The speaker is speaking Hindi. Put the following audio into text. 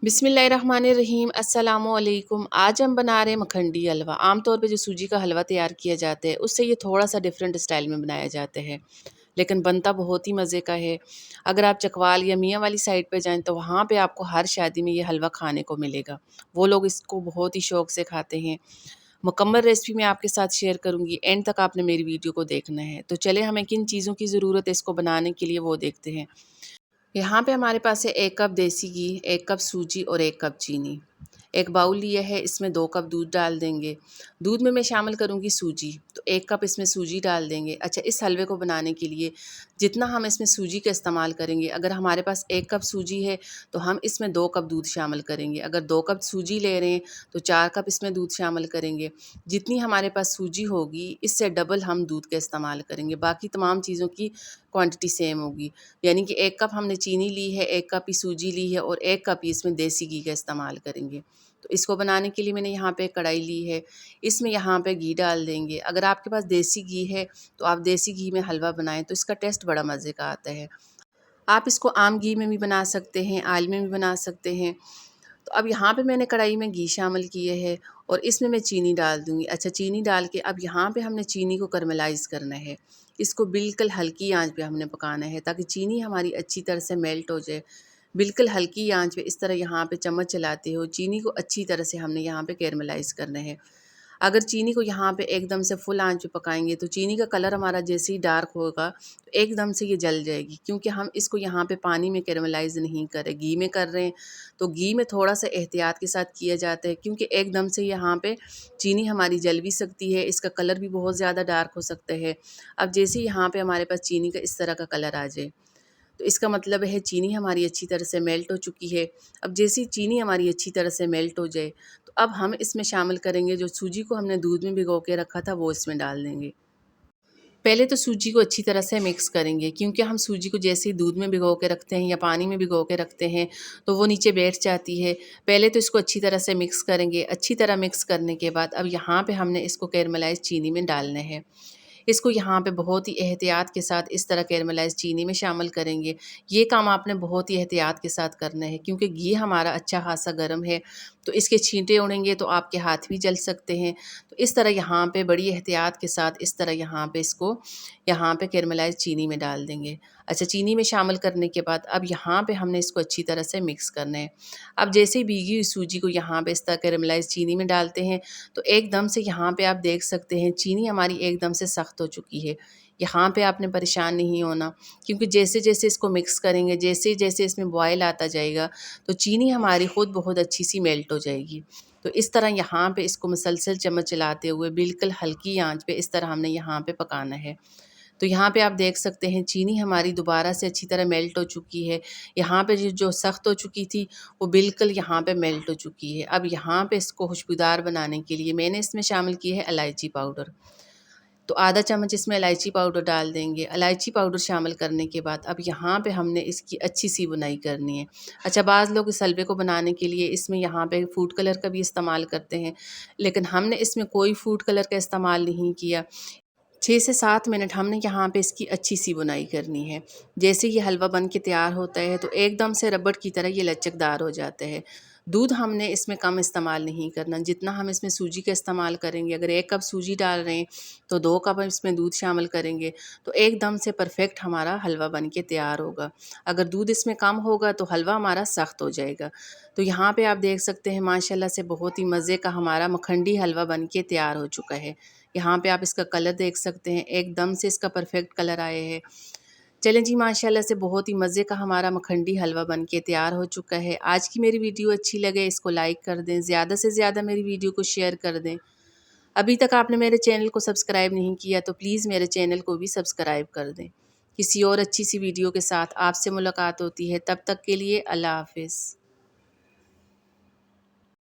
बिस्मिल्लाहिर्रहमानिर्रहीम अस्सलामुअलैकुम। आज हम बना रहे हैं मखंडी हलवा। आम तौर पे जो सूजी का हलवा तैयार किया जाता है उससे ये थोड़ा सा डिफरेंट स्टाइल में बनाया जाता है, लेकिन बनता बहुत ही मज़े का है। अगर आप चकवाल या मियाँ वाली साइड पे जाएं तो वहाँ पे आपको हर शादी में ये हलवा खाने को मिलेगा। वो लोग इसको बहुत ही शौक़ से खाते हैं। मुकम्मल रेसिपी मैं आपके साथ शेयर करूँगी, एंड तक आपने मेरी वीडियो को देखना है। तो चले हमें किन चीज़ों की ज़रूरत है इसको बनाने के लिए वो देखते हैं। यहाँ पे हमारे पास है 1 कप देसी घी, 1 कप सूजी और 1 कप चीनी। एक बाउल लिया है, इसमें 2 कप दूध डाल देंगे। दूध में मैं शामिल करूँगी सूजी, तो 1 कप इसमें सूजी डाल देंगे। अच्छा, इस हलवे को बनाने के लिए जितना हम इसमें सूजी का इस्तेमाल करेंगे, अगर हमारे पास 1 कप सूजी है तो हम इसमें 2 कप दूध शामिल करेंगे। अगर 2 कप सूजी ले रहे हैं तो 4 कप इसमें दूध शामिल करेंगे। जितनी हमारे पास सूजी होगी इससे डबल हम दूध का इस्तेमाल करेंगे। बाकी तमाम चीज़ों की क्वांटिटी सेम होगी, यानी कि 1 कप हमने चीनी ली है, 1 कप ही सूजी ली है और 1 कप ही इसमें देसी घी का इस्तेमाल करेंगे। तो इसको बनाने के लिए मैंने यहाँ पे कढ़ाई ली है, इसमें यहाँ पे घी डाल देंगे। अगर आपके पास देसी घी है तो आप देसी घी में हलवा बनाएं तो इसका टेस्ट बड़ा मज़े का आता है। आप इसको आम घी में भी बना सकते हैं, ऑयल में भी बना सकते हैं। तो अब यहाँ पे मैंने कढ़ाई में घी शामिल किए है और इसमें मैं चीनी डाल दूँगी। अच्छा, चीनी डाल के अब यहाँ पे हमने चीनी को कैरमलाइज़ करना है। इसको बिल्कुल हल्की आंच पे हमने पकाना है ताकि चीनी हमारी अच्छी तरह से मेल्ट हो जाए। बिल्कुल हल्की आंच पे इस तरह यहाँ पे चम्मच चलाते हो चीनी को अच्छी तरह से हमने यहाँ पे कैरमलाइज़ करना है। अगर चीनी को यहाँ पे एकदम से फुल आंच पे पकाएंगे तो चीनी का कलर हमारा जैसे ही डार्क होगा तो एकदम से ये जल जाएगी, क्योंकि हम इसको यहाँ पे पानी में कैरमलाइज़ नहीं कर रहे, घी में कर रहे हैं। तो घी में थोड़ा सा एहतियात के साथ किया जाता है, क्योंकि एकदम से यहाँ पे चीनी हमारी जल भी सकती है, इसका कलर भी बहुत ज़्यादा डार्क हो सकता है। अब जैसे ही यहाँ पे हमारे पास चीनी का इस तरह का कलर आ जाए तो इसका मतलब है चीनी हमारी अच्छी तरह से मेल्ट हो चुकी है। अब जैसे ही चीनी हमारी अच्छी तरह से मेल्ट हो जाए तो अब हम इसमें शामिल करेंगे जो सूजी को हमने दूध में भिगो के रखा था, वो इसमें डाल देंगे। पहले तो सूजी को अच्छी तरह से मिक्स करेंगे, क्योंकि हम सूजी को जैसे ही दूध में भिगो के रखते हैं या पानी में भिगो के रखते हैं तो वो नीचे बैठ जाती है। पहले तो इसको अच्छी तरह से मिक्स करेंगे। अच्छी तरह मिक्स करने के बाद अब यहाँ पे हमने इसको कैरमलाइज़ चीनी में डालना है। इसको यहाँ पे बहुत ही एहतियात के साथ इस तरह कैरमलाइज़ चीनी में शामिल करेंगे। ये काम आपने बहुत ही एहतियात के साथ करना है, क्योंकि घी हमारा अच्छा खासा गर्म है, तो इसके छींटे उड़ेंगे तो आपके हाथ भी जल सकते हैं। तो इस तरह यहाँ पे बड़ी एहतियात के साथ इस तरह यहाँ पे इसको यहाँ पे कैरमलाइज़ चीनी में डाल देंगे। अच्छा, चीनी में शामिल करने के बाद अब यहाँ पे हमने इसको अच्छी तरह से मिक्स करना है। अब जैसे ही भीगी हुई सूजी को यहाँ पे इस तरह कैरमलाइज़ चीनी में डालते हैं तो एकदम से यहाँ पे आप देख सकते हैं चीनी हमारी एकदम से सख्त हो चुकी है। यहाँ पे आपने परेशान नहीं होना, क्योंकि जैसे-जैसे इसको मिक्स करेंगे, जैसे-जैसे इसमें बॉयल आता जाएगा तो चीनी हमारी खुद बहुत अच्छी सी मेल्ट हो जाएगी। तो इस तरह यहाँ पे इसको मुसलसल चम्मच चलाते हुए बिल्कुल हल्की आंच पे इस तरह हमने यहाँ पे पकाना है। तो यहाँ पे आप देख सकते हैं चीनी हमारी दोबारा से अच्छी तरह मेल्ट हो चुकी है। यहाँ पे जो सख्त हो चुकी थी वो बिल्कुल यहाँ पे मेल्ट हो चुकी है। अब यहाँ पे इसको खुशबूदार बनाने के लिए मैंने इसमें शामिल की है इलायची पाउडर। तो आधा चम्मच इसमें इलायची पाउडर डाल देंगे। इलायची पाउडर शामिल करने के बाद अब यहाँ पे हमने इसकी अच्छी सी बुनाई करनी है। अच्छा, बाज़ लोग इस हलवे को बनाने के लिए इसमें यहाँ पे फूड कलर का भी इस्तेमाल करते हैं, लेकिन हमने इसमें कोई फूड कलर का इस्तेमाल नहीं किया। 6 से 7 मिनट हमने यहाँ पे इसकी अच्छी सी बुनाई करनी है। जैसे ये हलवा बन के तैयार होता है तो एकदम से रबड़ की तरह ये लचकदार हो जाता है। दूध हमने इसमें कम इस्तेमाल नहीं करना, जितना हम इसमें सूजी का इस्तेमाल करेंगे, अगर 1 कप सूजी डाल रहे हैं तो 2 कप हम इसमें दूध शामिल करेंगे तो एकदम से परफ़ेक्ट हमारा हलवा बन के तैयार होगा। अगर दूध इसमें कम होगा तो हलवा हमारा सख्त हो जाएगा। तो यहाँ पे आप देख सकते हैं माशाल्लाह से बहुत ही मज़े का हमारा मखंडी हलवा बन के तैयार हो चुका है। यहाँ पे आप इसका कलर देख सकते हैं, एकदम से इसका परफ़ेक्ट कलर आए हैं। चलें जी, माशाल्लाह से बहुत ही मज़े का हमारा मखंडी हलवा बन के तैयार हो चुका है। आज की मेरी वीडियो अच्छी लगे इसको लाइक कर दें, ज़्यादा से ज़्यादा मेरी वीडियो को शेयर कर दें। अभी तक आपने मेरे चैनल को सब्सक्राइब नहीं किया तो प्लीज़ मेरे चैनल को भी सब्सक्राइब कर दें। किसी और अच्छी सी वीडियो के साथ आपसे मुलाकात होती है, तब तक के लिए अल्लाह हाफ़िज़।